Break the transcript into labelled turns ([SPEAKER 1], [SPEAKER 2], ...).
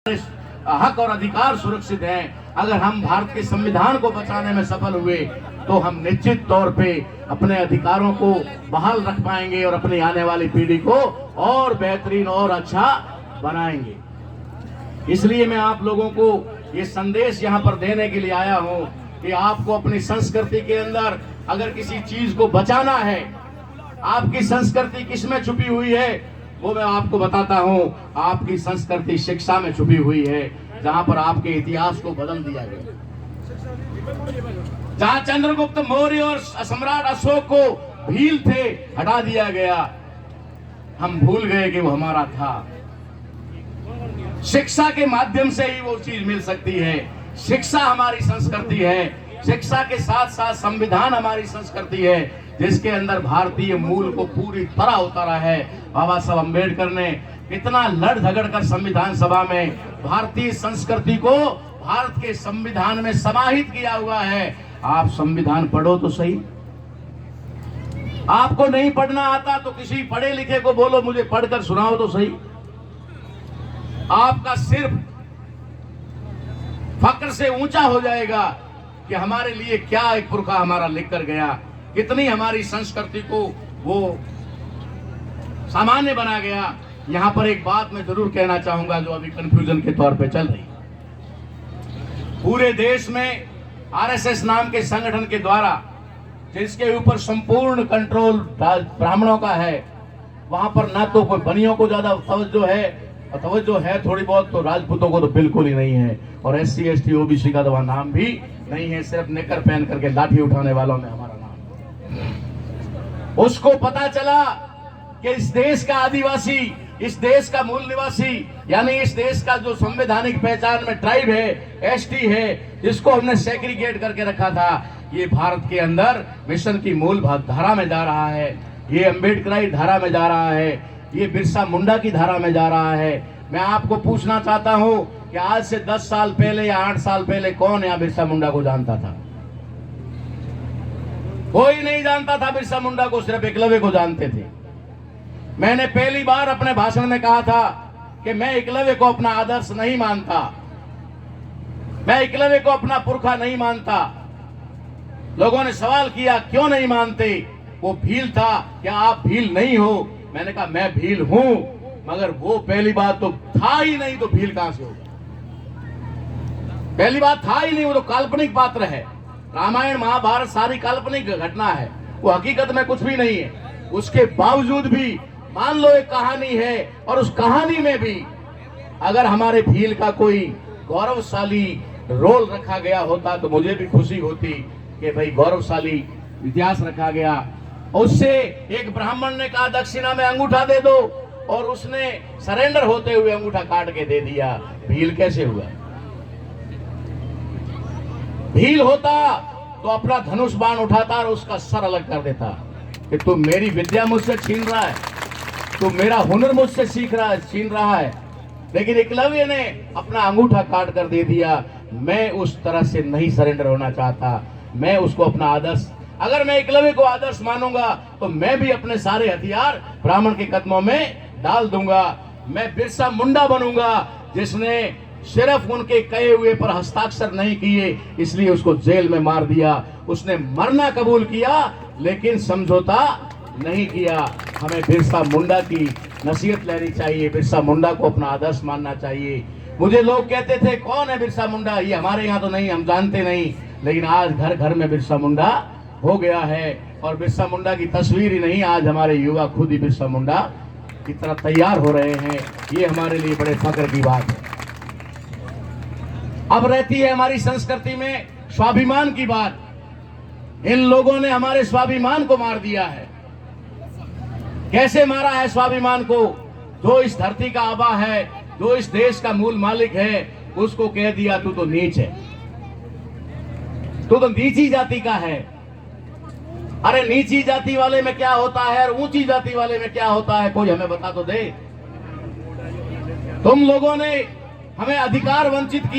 [SPEAKER 1] हक और अधिकार सुरक्षित हैं। अगर हम भारत के संविधान को बचाने में सफल हुए तो हम निश्चित तौर पे अपने अधिकारों को बहाल रख पाएंगे और अपनी आने वाली पीढ़ी को और बेहतरीन और अच्छा बनाएंगे। इसलिए मैं आप लोगों को ये संदेश यहाँ पर देने के लिए आया हूँ कि आपको अपनी संस्कृति के अंदर अगर किसी चीज को बचाना है, आपकी संस्कृति किसमें छुपी हुई है वो मैं आपको बताता हूँ। आपकी संस्कृति शिक्षा में छुपी हुई है, जहाँ पर आपके इतिहास को बदल दिया गया। जहाँ चंद्रगुप्त मौर्य और सम्राट अशोक को भील थे हटा दिया गया, हम भूल गए कि वो हमारा था। शिक्षा के माध्यम से ही वो चीज मिल सकती है। शिक्षा हमारी संस्कृति है, शिक्षा के साथ साथ संविधान हमारी संस्कृति है, जिसके अंदर भारतीय मूल को पूरी तरह उतारा है। बाबा साहब अम्बेडकर ने कितना लड़ झगड़ कर संविधान सभा में भारतीय संस्कृति को भारत के संविधान में समाहित किया हुआ है। आप संविधान पढ़ो तो सही। आपको नहीं पढ़ना आता तो किसी पढ़े लिखे को बोलो मुझे पढ़कर सुनाओ तो सही। आपका सिर्फ फक्र से ऊंचा हो जाएगा कि हमारे लिए क्या एक पुरखा हमारा लिख कर गया, कितनी हमारी संस्कृति को वो सामान्य बना गया। यहां पर एक बात मैं जरूर कहना चाहूंगा जो अभी कंफ्यूजन के तौर पे चल रही। पूरे देश में आरएसएस नाम के संगठन के द्वारा जिसके ऊपर संपूर्ण कंट्रोल ब्राह्मणों का है, वहां पर ना तो कोई बनियों को ज्यादा तवज्जो है थोड़ी बहुत, तो राजपूतों को तो बिल्कुल ही नहीं है, और SC ST OBC का तो वहां नाम भी नहीं है। सिर्फ निकर पहन करके लाठी उठाने वालों में हमारा नाम। उसको पता चला कि इस देश का आदिवासी, इस देश का मूल निवासी, यानी इस देश का जो संवैधानिक पहचान में ट्राइब है, ST है, जिसको हमने सेग्रीगेट करके रखा था, ये भारत के अंदर मिशन की मूल धारा में जा रहा है, ये अम्बेडकराई धारा में जा रहा है, ये बिरसा मुंडा की धारा में जा रहा है। मैं आपको पूछना चाहता हूं कि आज से 10 साल पहले या 8 साल पहले कौन यहाँ बिरसा मुंडा को जानता था? कोई नहीं जानता था बिरसा मुंडा को, सिर्फ एकलव्य को जानते थे। मैंने पहली बार अपने भाषण में कहा था कि मैं एकलव्य को अपना आदर्श नहीं मानता, मैं एकलव्य को अपना पुरखा नहीं मानता। लोगों ने सवाल किया क्यों नहीं मानते? वो भील था, क्या आप भील नहीं हो? मैंने कहा मैं भील हूं, मगर वो पहली बात तो था ही नहीं, तो भील कहां से होगा? पहली बात था ही नहीं, वो तो काल्पनिक पात्र है। रामायण महाभारत सारी काल्पनिक घटना है, वो हकीकत में कुछ भी नहीं है। उसके बावजूद भी मान लो एक कहानी है, और उस कहानी में भी अगर हमारे भील का कोई गौरवशाली रोल रखा गया होता तो मुझे भी खुशी होती कि भाई गौरवशाली इतिहास रखा गया। उससे एक ब्राह्मण ने कहा दक्षिणा में अंगूठा दे दो, और उसने सरेंडर होते हुए अंगूठा काट के दे दिया। भील कैसे हुआ? भील होता तो अपना धनुष बाण उठाता और उसका सर अलग कर देता कि तू मेरी विद्या मुझसे छीन रहा है, तू मेरा हुनर मुझसे छीन रहा है। लेकिन एकलव्य ने अपना अंगूठा काट कर दे दिया। मैं उस तरह से नहीं सरेंडर होना चाहता, मैं उसको अपना आदर्श, अगर मैं एकलव्य को आदर्श मानूंगा तो मैं भी अपने सारे हथियार ब्राह्मण के कदमों में डाल दूंगा। मैं बिरसा मुंडा बनूंगा, जिसने सिर्फ उनके कहे हुए पर हस्ताक्षर नहीं किए, इसलिए उसको जेल में मार दिया। उसने मरना कबूल किया लेकिन समझौता नहीं किया। हमें बिरसा मुंडा की नसीहत लेनी चाहिए, बिरसा मुंडा को अपना आदर्श मानना चाहिए। मुझे लोग कहते थे कौन है बिरसा मुंडा? ये हमारे यहाँ तो नहीं, हम जानते नहीं, लेकिन आज घर घर में बिरसा मुंडा हो गया है। और बिरसा मुंडा की तस्वीर ही नहीं, आज हमारे युवा खुद ही बिरसा मुंडा की तरह तैयार हो रहे हैं। ये हमारे लिए बड़े फख्र की बात है। अब रहती है हमारी संस्कृति में स्वाभिमान की बात। इन लोगों ने हमारे स्वाभिमान को मार दिया है। कैसे मारा है स्वाभिमान को? जो इस धरती का आबा है, जो इस देश का मूल मालिक है, उसको कह दिया तू तो नीच है, तू तो नीची जाति का है। अरे नीची जाति वाले में क्या होता है और ऊंची जाति वाले में क्या होता है, कोई हमें बता तो दे। तुम लोगों ने हमें अधिकार वंचित किया।